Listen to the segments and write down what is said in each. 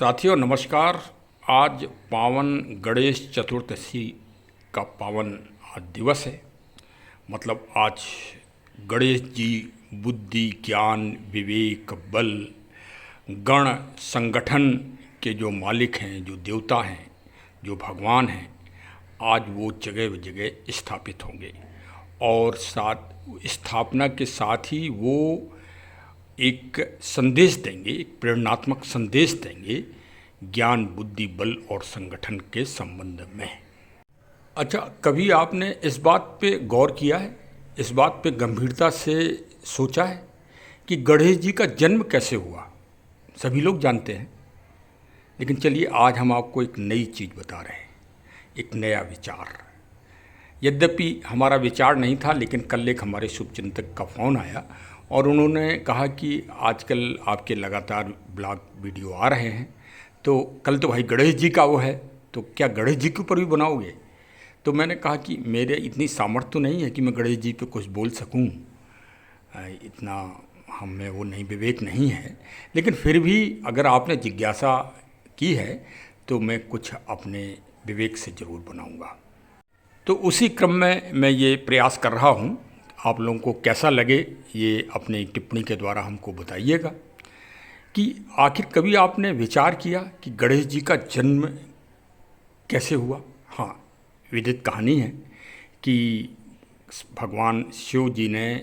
साथियों नमस्कार। आज पावन गणेश चतुर्दशी का पावन आज दिवस है। मतलब आज गणेश जी बुद्धि, ज्ञान, विवेक, बल, गण संगठन के जो मालिक हैं, जो देवता हैं, जो भगवान हैं, आज वो जगह जगह स्थापित होंगे। और साथ स्थापना के साथ ही वो एक संदेश देंगे, एक प्रेरणात्मक संदेश देंगे ज्ञान, बुद्धि, बल और संगठन के संबंध में। अच्छा, कभी आपने इस बात पे गौर किया है, इस बात पे गंभीरता से सोचा है कि गणेश जी का जन्म कैसे हुआ? सभी लोग जानते हैं, लेकिन चलिए आज हम आपको एक नई चीज़ बता रहे हैं, एक नया विचार। यद्यपि हमारा विचार नहीं था, लेकिन कल एक हमारे शुभचिंतक का फ़ोन आया और उन्होंने कहा कि आजकल आपके लगातार ब्लॉग वीडियो आ रहे हैं, तो कल तो भाई गणेश जी का वो है, तो क्या गणेश जी के ऊपर भी बनाओगे? तो मैंने कहा कि मेरे इतनी सामर्थ्य तो नहीं है कि मैं गणेश जी पे कुछ बोल सकूं, इतना हम में वो नहीं, विवेक नहीं है। लेकिन फिर भी अगर आपने जिज्ञासा की है तो मैं कुछ अपने विवेक से ज़रूर बनाऊंगा। तो उसी क्रम में मैं ये प्रयास कर रहा हूँ। आप लोगों को कैसा लगे ये अपनी टिप्पणी के द्वारा हमको बताइएगा कि आखिर कभी आपने विचार किया कि गणेश जी का जन्म कैसे हुआ। हाँ, विदित कहानी है कि भगवान शिव जी ने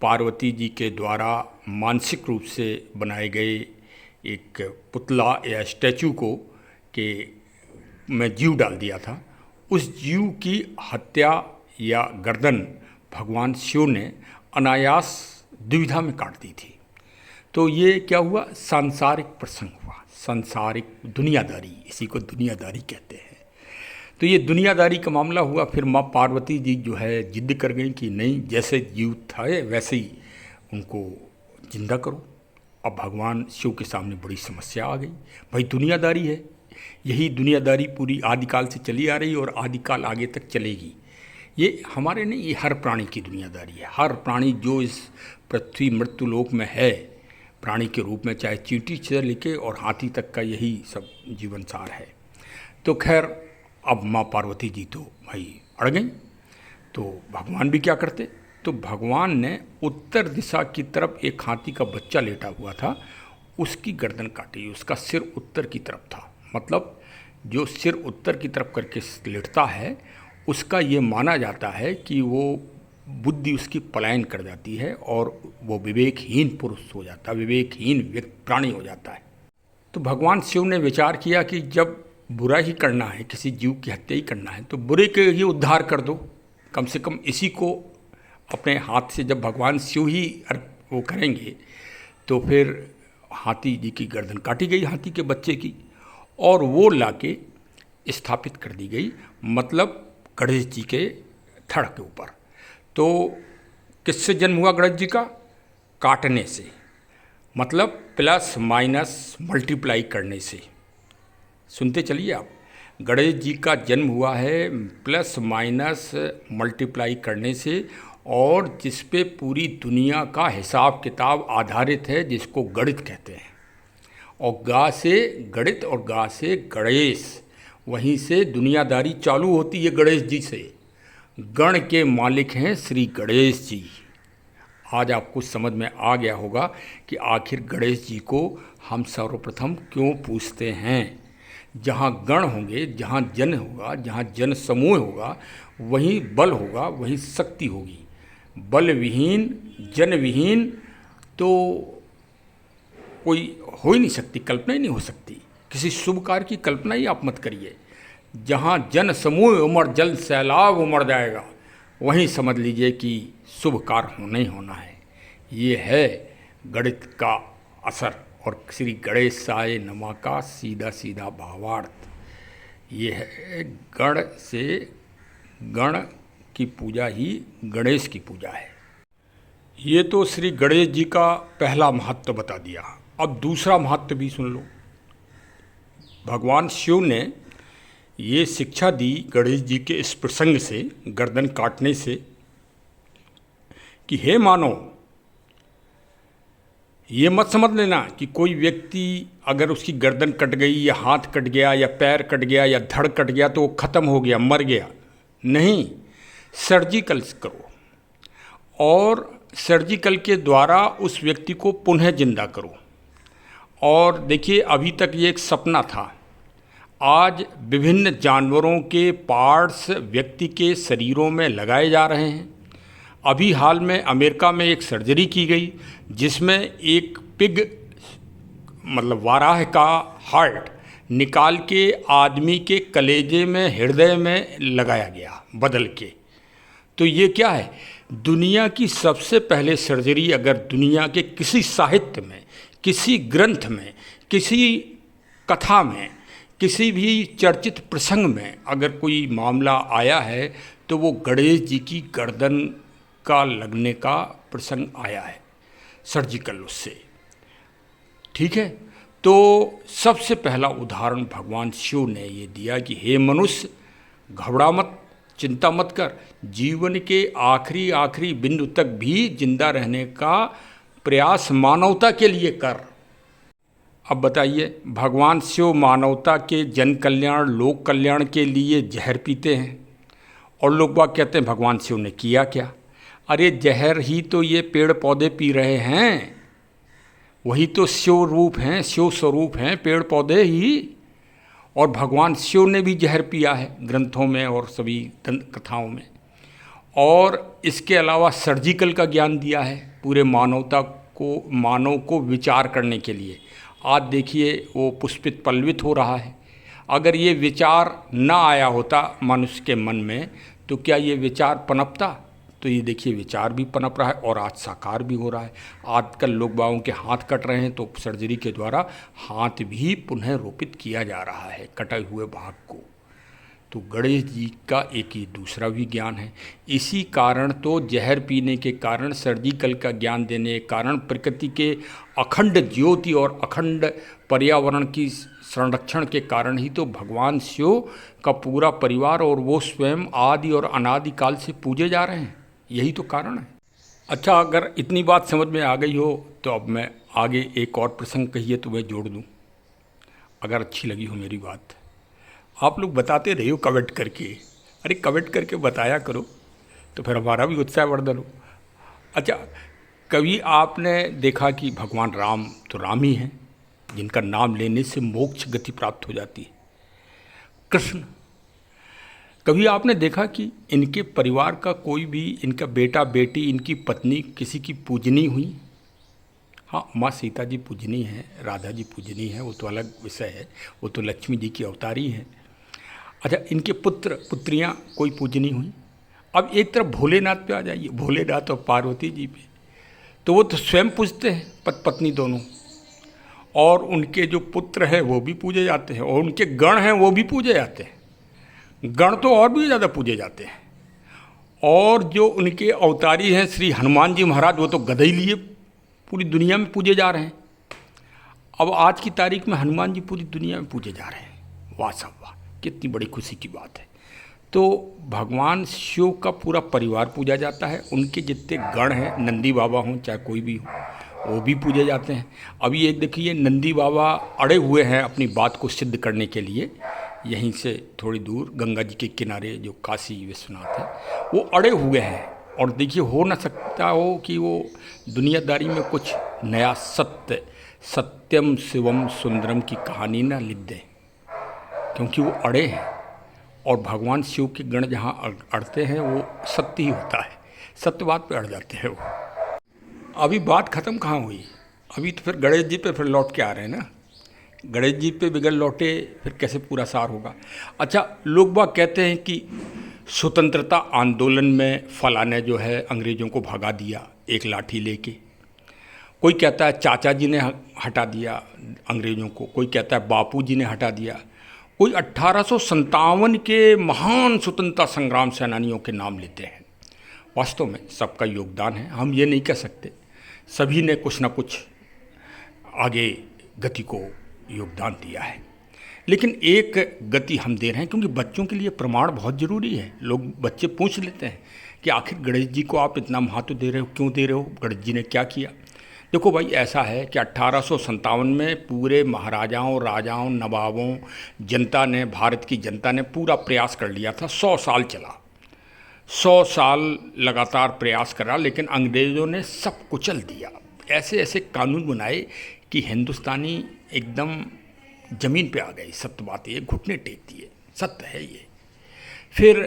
पार्वती जी के द्वारा मानसिक रूप से बनाए गए एक पुतला या स्टैचू को के में जीव डाल दिया था। उस जीव की हत्या या गर्दन भगवान शिव ने अनायास दुविधा में काट दी थी। तो ये क्या हुआ? सांसारिक प्रसंग हुआ, सांसारिक दुनियादारी, इसी को दुनियादारी कहते हैं। तो ये दुनियादारी का मामला हुआ। फिर माँ पार्वती जी जो है जिद कर गई कि नहीं, जैसे जीव था वैसे ही उनको जिंदा करो। अब भगवान शिव के सामने बड़ी समस्या आ गई। भाई दुनियादारी है, यही दुनियादारी पूरी आदिकाल से चली आ रही और आदिकाल आगे तक चलेगी। ये हमारे नहीं, ये हर प्राणी की दुनियादारी है। हर प्राणी जो इस पृथ्वी मृत्युलोक में है प्राणी के रूप में, चाहे चींटी से लेके और हाथी तक का यही सब जीवन सार है। तो खैर अब माँ पार्वती जी तो भाई अड़ गई, तो भगवान भी क्या करते? तो भगवान ने उत्तर दिशा की तरफ एक हाथी का बच्चा लेटा हुआ था, उसकी गर्दन काटी। उसका सिर उत्तर की तरफ था। मतलब जो सिर उत्तर की तरफ करके लेटता है उसका ये माना जाता है कि वो बुद्धि उसकी पलायन कर जाती है और वो विवेकहीन पुरुष हो जाता है, विवेकहीन व्यक्ति प्राणी हो जाता है। तो भगवान शिव ने विचार किया कि जब बुरा ही करना है, किसी जीव की हत्या ही करना है, तो बुरे के ही उद्धार कर दो। कम से कम इसी को अपने हाथ से जब भगवान शिव ही वो करेंगे, तो फिर हाथी जी की गर्दन काटी गई, हाथी के बच्चे की, और वो लाके स्थापित कर दी गई, मतलब गणेश जी के धड़ के ऊपर। तो किससे जन्म हुआ गणेश जी का? काटने से, मतलब प्लस माइनस मल्टीप्लाई करने से। सुनते चलिए आप, गणेश जी का जन्म हुआ है प्लस माइनस मल्टीप्लाई करने से, और जिस पे पूरी दुनिया का हिसाब किताब आधारित है, जिसको गणित कहते हैं। और गा से गणित और गा से गणेश, वहीं से दुनियादारी चालू होती है गणेश जी से। गण के मालिक हैं श्री गणेश जी। आज आपको समझ में आ गया होगा कि आखिर गणेश जी को हम सर्वप्रथम क्यों पूछते हैं। जहाँ गण होंगे, जहाँ जन होगा, जहाँ जन समूह होगा, वहीं बल होगा, वहीं शक्ति होगी। बल विहीन, जन विहीन तो कोई हो ही नहीं सकती, कल्पना ही नहीं हो सकती। किसी शुभ कार्य की कल्पना ही आप मत करिए। जहाँ जन समूह उमड़, जल सैलाब उमड़ जाएगा, वहीं समझ लीजिए कि शुभ कार्य होना ही होना है। ये है गणित का असर और श्री गणेशाय नमः का सीधा सीधा भावार्थ। ये है गण से, गण की पूजा ही गणेश की पूजा है। ये तो श्री गणेश जी का पहला महत्व बता दिया। अब दूसरा महत्व भी सुन लो। भगवान शिव ने ये शिक्षा दी गणेश जी के इस प्रसंग से, गर्दन काटने से, कि हे मानव, ये मत समझ लेना कि कोई व्यक्ति अगर उसकी गर्दन कट गई या हाथ कट गया या पैर कट गया या धड़ कट गया तो वो ख़त्म हो गया, मर गया। नहीं, सर्जिकल करो और सर्जिकल के द्वारा उस व्यक्ति को पुनः जिंदा करो। और देखिए, अभी तक ये एक सपना था। आज विभिन्न जानवरों के पार्ट्स व्यक्ति के शरीरों में लगाए जा रहे हैं। अभी हाल में अमेरिका में एक सर्जरी की गई जिसमें एक पिग मतलब वाराह का हार्ट निकाल के आदमी के कलेजे में, हृदय में लगाया गया बदल के। तो ये क्या है? दुनिया की सबसे पहले सर्जरी अगर दुनिया के किसी साहित्य में, किसी ग्रंथ में, किसी कथा में, किसी भी चर्चित प्रसंग में अगर कोई मामला आया है तो वो गणेश जी की गर्दन का लगने का प्रसंग आया है, सर्जिकल उससे। ठीक है, तो सबसे पहला उदाहरण भगवान शिव ने ये दिया कि हे मनुष्य, घबरा मत, चिंता मत कर, जीवन के आखिरी आखिरी बिंदु तक भी जिंदा रहने का प्रयास मानवता के लिए कर। अब बताइए, भगवान शिव मानवता के जन कल्याण, लोक कल्याण के लिए जहर पीते हैं और लोग बाग कहते हैं भगवान शिव ने किया क्या? अरे जहर ही तो ये पेड़ पौधे पी रहे हैं, वही तो शिव रूप हैं, शिव स्वरूप हैं पेड़ पौधे ही। और भगवान शिव ने भी जहर पिया है ग्रंथों में और सभी कथाओं में। और इसके अलावा सर्जिकल का ज्ञान दिया है पूरे मानवता को, मानव को विचार करने के लिए। आज देखिए वो पुष्पित पल्लवित हो रहा है। अगर ये विचार ना आया होता मनुष्य के मन में तो क्या ये विचार पनपता? तो ये देखिए विचार भी पनप रहा है और आज साकार भी हो रहा है। आजकल लोग बागों के हाथ कट रहे हैं तो सर्जरी के द्वारा हाथ भी पुनः रोपित किया जा रहा है, कटे हुए भाग को। तो गणेश जी का एक ही दूसरा भी ज्ञान है। इसी कारण तो जहर पीने के कारण, सर्जिकल का ज्ञान देने के कारण, प्रकृति के अखंड ज्योति और अखंड पर्यावरण की संरक्षण के कारण ही तो भगवान शिव का पूरा परिवार और वो स्वयं आदि और अनादि काल से पूजे जा रहे हैं। यही तो कारण है। अच्छा, अगर इतनी बात समझ में आ गई हो तो अब मैं आगे एक और प्रसंग कहिए तो मैं जोड़ दूं, अगर अच्छी लगी हो मेरी बात। आप लोग बताते रहे हो कमेंट करके, अरे कमेंट करके बताया करो तो फिर हमारा भी उत्साहवर्धन हो। अच्छा, कभी आपने देखा कि भगवान राम तो राम ही हैं, जिनका नाम लेने से मोक्ष गति प्राप्त हो जाती है। कृष्ण, कभी आपने देखा कि इनके परिवार का कोई भी, इनका बेटा बेटी, इनकी पत्नी किसी की पूजनी हुई? हाँ, माँ सीता जी पूजनी हैं, राधा जी पूजनी हैं, वो तो अलग विषय है, वो तो लक्ष्मी जी की अवतारी हैं। अच्छा, इनके पुत्र पुत्रियाँ कोई पूजनी हुई? अब एक तरफ भोलेनाथ पे आ जाइए, भोलेनाथ और पार्वती जी पे, तो वो तो स्वयं पूजते हैं पत्नी दोनों, और उनके जो पुत्र हैं वो भी पूजे जाते हैं, और उनके गण हैं वो भी पूजे जाते हैं। गण तो और भी ज़्यादा पूजे जाते हैं। और जो उनके अवतारी हैं श्री हनुमान जी महाराज, वो तो गदई लिए पूरी दुनिया में पूजे जा रहे हैं। अब आज की तारीख में हनुमान जी पूरी दुनिया में पूजे जा रहे हैं। वाह सब वाह, कितनी बड़ी खुशी की बात है। तो भगवान शिव का पूरा परिवार पूजा जाता है। उनके जितने गण हैं, नंदी बाबा हों चाहे कोई भी हो, वो भी पूजे जाते हैं। अभी एक देखिए, नंदी बाबा अड़े हुए हैं अपनी बात को सिद्ध करने के लिए। यहीं से थोड़ी दूर गंगा जी के किनारे जो काशी विश्वनाथ है, वो अड़े हुए हैं। और देखिए, हो ना सकता हो कि वो दुनियादारी में कुछ नया सत्य, सत्यम शिवम सुंदरम की कहानी ना लिख दें, क्योंकि वो अड़े हैं। और भगवान शिव के गण जहाँ अड़ते हैं वो सत्य ही होता है, सत्य बात पे अड़ जाते हैं वो। अभी बात ख़त्म कहाँ हुई, अभी तो फिर गणेश जी पे फिर लौट के आ रहे हैं ना। गणेश जी पे बिगड़ लौटे फिर कैसे पूरा सार होगा। अच्छा, लोग बाग कहते हैं कि स्वतंत्रता आंदोलन में फलाने जो है अंग्रेज़ों को भगा दिया एक लाठी लेके। कोई कहता है चाचा जी ने हटा दिया अंग्रेज़ों को, कोई कहता है बापू जी ने हटा दिया, कोई 1857 के महान स्वतंत्रता संग्राम सेनानियों के नाम लेते हैं। वास्तव में सबका योगदान है, हम ये नहीं कह सकते, सभी ने कुछ ना कुछ आगे गति को योगदान दिया है। लेकिन एक गति हम दे रहे हैं, क्योंकि बच्चों के लिए प्रमाण बहुत ज़रूरी है। लोग, बच्चे पूछ लेते हैं कि आखिर गणेश जी को आप इतना महत्व दे रहे हो, क्यों दे रहे हो, गणेश जी ने क्या किया। देखो भाई, ऐसा है कि 1857 में पूरे महाराजाओं, राजाओं, नवाबों, जनता ने, भारत की जनता ने पूरा प्रयास कर लिया था। 100 साल चला, 100 साल लगातार प्रयास करा, लेकिन अंग्रेज़ों ने सब कुचल दिया। ऐसे ऐसे कानून बनाए कि हिंदुस्तानी एकदम ज़मीन पे आ गए। सत्य बात ये, घुटने टेक दिए, सत्य है ये। फिर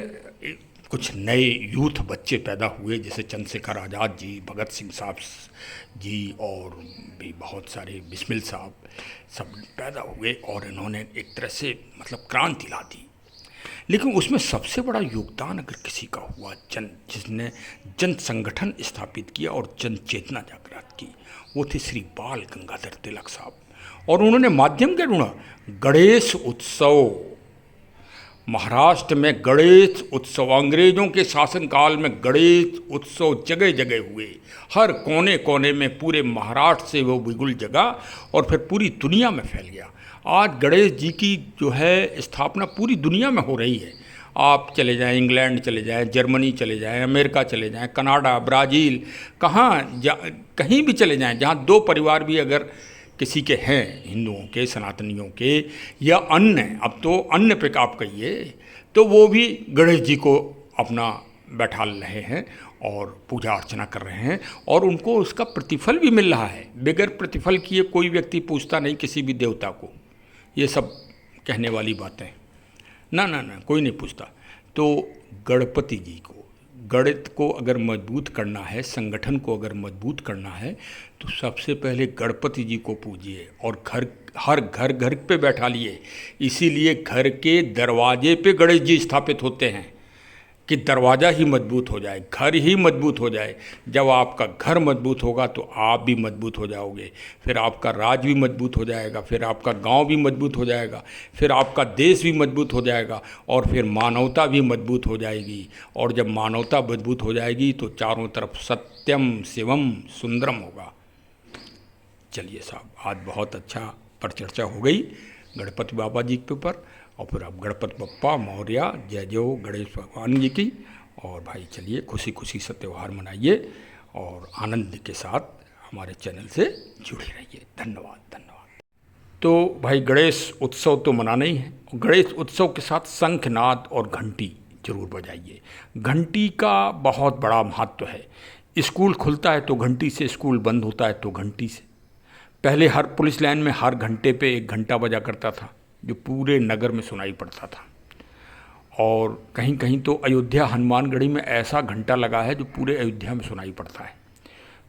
कुछ नए यूथ बच्चे पैदा हुए, जैसे चंद्रशेखर आज़ाद जी, भगत सिंह साहब जी, और भी बहुत सारे, बिस्मिल साहब, सब पैदा हुए और इन्होंने एक तरह से मतलब क्रांति ला दी। लेकिन उसमें सबसे बड़ा योगदान अगर किसी का हुआ, जिसने जन संगठन स्थापित किया और जन चेतना जागृत की, वो थे श्री बाल गंगाधर तिलक साहब। और उन्होंने माध्यम क्या ढूंढा? गणेश उत्सव। महाराष्ट्र में गणेश उत्सव, अंग्रेजों के शासनकाल में गणेश उत्सव जगह जगह हुए, हर कोने कोने में, पूरे महाराष्ट्र से वो बिगुल जगा और फिर पूरी दुनिया में फैल गया। आज गणेश जी की जो है स्थापना पूरी दुनिया में हो रही है। आप चले जाएं, इंग्लैंड चले जाएं, जर्मनी चले जाएं, अमेरिका चले जाएं, कनाडा, ब्राज़ील, कहीं भी चले जाएं, जहाँ दो परिवार भी अगर किसी के हैं, हिंदुओं के, सनातनियों के, या अन्य, अब तो अन्य पे आप कहिए, तो वो भी गणेश जी को अपना बैठा रहे हैं और पूजा अर्चना कर रहे हैं, और उनको उसका प्रतिफल भी मिल रहा है। बगैर प्रतिफल किए कोई व्यक्ति पूछता नहीं किसी भी देवता को। ये सब कहने वाली बातें, ना ना ना, कोई नहीं पूछता। तो गणपति जी को, गणित को अगर मजबूत करना है, संगठन को अगर मजबूत करना है, तो सबसे पहले गणपति जी को पूजिए और हर घर पे बैठा लिए। इसीलिए घर के दरवाजे पे गणेश जी स्थापित होते हैं कि दरवाज़ा ही मजबूत हो जाए, घर ही मजबूत हो जाए। जब आपका घर मजबूत होगा तो आप भी मजबूत हो जाओगे, फिर आपका राज्य भी मजबूत हो जाएगा, फिर आपका गांव भी मजबूत हो जाएगा, फिर आपका देश भी मजबूत हो जाएगा, और फिर मानवता भी मजबूत हो जाएगी। और जब मानवता मजबूत हो जाएगी तो चारों तरफ सत्यम शिवम सुंदरम होगा। चलिए साहब, आज बहुत अच्छा परिचर्चा हो गई गणपति बाबा जी के ऊपर, और फिर अब गणपति बप्पा मौर्य, जय जय गणेश भगवान जी की। और भाई चलिए खुशी खुशी से त्यौहार मनाइए और आनंद के साथ हमारे चैनल से जुड़े रहिए। धन्यवाद धन्यवाद। तो भाई गणेश उत्सव तो मनाना ही है, गणेश उत्सव के साथ शंखनाद और घंटी जरूर बजाइए। घंटी का बहुत बड़ा महत्व है। स्कूल खुलता है तो घंटी से, स्कूल बंद होता है तो घंटी से। पहले हर पुलिस लाइन में हर घंटे पे एक घंटा बजा करता था, जो पूरे नगर में सुनाई पड़ता था। और कहीं कहीं तो अयोध्या हनुमानगढ़ी में ऐसा घंटा लगा है जो पूरे अयोध्या में सुनाई पड़ता है।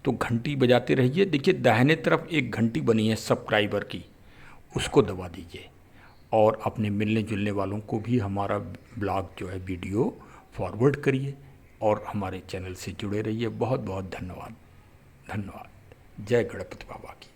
तो घंटी बजाते रहिए। देखिए दाहिने तरफ एक घंटी बनी है सब्सक्राइबर की, उसको दबा दीजिए और अपने मिलने जुलने वालों को भी हमारा ब्लॉग जो है वीडियो फॉरवर्ड करिए और हमारे चैनल से जुड़े रहिए। बहुत बहुत धन्यवाद धन्यवाद। जय गणपति बाबा की।